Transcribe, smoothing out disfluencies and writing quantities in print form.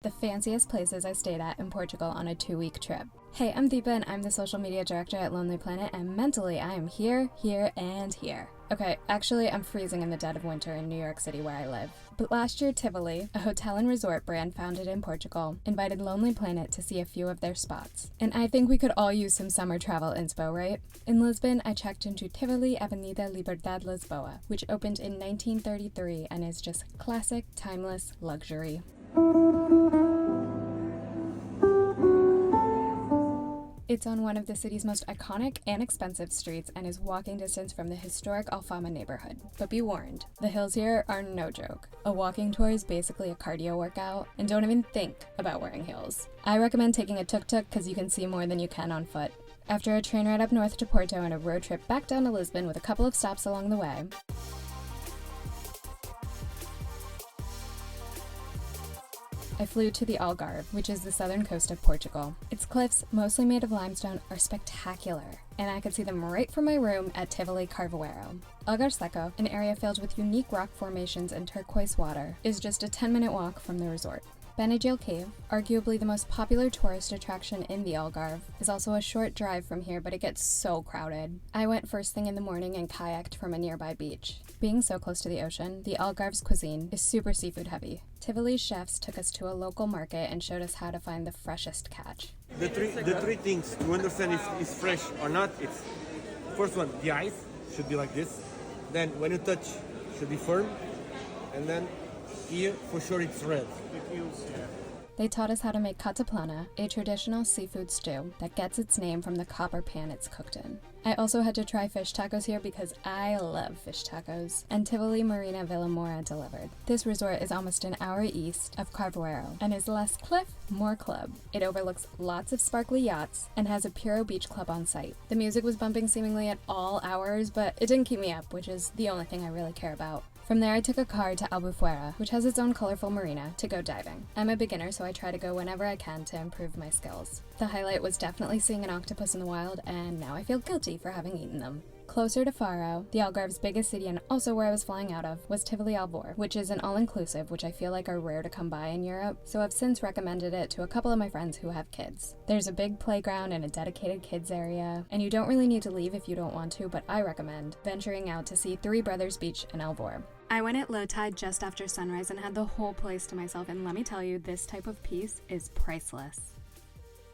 The fanciest places I stayed at in Portugal on a 2-week trip. Hey, I'm Deepa and I'm the social media director at Lonely Planet, and mentally I am here, and here. Okay, actually I'm freezing in the dead of winter in New York City where I live. But last year Tivoli, a hotel and resort brand founded in Portugal, invited Lonely Planet to see a few of their spots. And I think we could all use some summer travel inspo, right? In Lisbon, I checked into Tivoli Avenida Liberdade Lisboa, which opened in 1933 and is just classic, timeless luxury. It's on one of the city's most iconic and expensive streets and is walking distance from the historic Alfama neighborhood. But be warned, the hills here are no joke. A walking tour is basically a cardio workout, and don't even think about wearing heels. I recommend taking a tuk-tuk because you can see more than you can on foot. After a train ride up north to Porto and a road trip back down to Lisbon with a couple of stops along the way, I flew to the Algarve, which is the southern coast of Portugal. Its cliffs, mostly made of limestone, are spectacular, and I could see them right from my room at Tivoli Carvoeiro. Algarve, an area filled with unique rock formations and turquoise water, is just a 10-minute walk from the resort. Benagil Cave, arguably the most popular tourist attraction in the Algarve, is also a short drive from here, but it gets so crowded. I went first thing in the morning and kayaked from a nearby beach. Being so close to the ocean, the Algarve's cuisine is super seafood heavy. Tivoli's chefs took us to a local market and showed us how to find the freshest catch. The three things to understand if it's fresh or not, it's first one, the ice should be like this. Then when you touch, it should be firm. And then here, for sure, it's red. They taught us how to make cataplana, a traditional seafood stew that gets its name from the copper pan it's cooked in. I also had to try fish tacos here because I love fish tacos, and Tivoli Marina Vila Moura delivered. This resort is almost an hour east of Carvoeiro and is less cliff, more club. It overlooks lots of sparkly yachts and has a Puro beach club on site. The music was bumping seemingly at all hours, but it didn't keep me up, which is the only thing I really care about. From there, I took a car to Albufeira, which has its own colorful marina, to go diving. I'm a beginner, so I try to go whenever I can to improve my skills. The highlight was definitely seeing an octopus in the wild, and now I feel guilty for having eaten them. Closer to Faro, the Algarve's biggest city and also where I was flying out of, was Tivoli Alvor, which is an all-inclusive, which I feel like are rare to come by in Europe, so I've since recommended it to a couple of my friends who have kids. There's a big playground and a dedicated kids area, and you don't really need to leave if you don't want to, but I recommend venturing out to see Three Brothers Beach in Alvor. I went at low tide just after sunrise and had the whole place to myself, and let me tell you, this type of peace is priceless.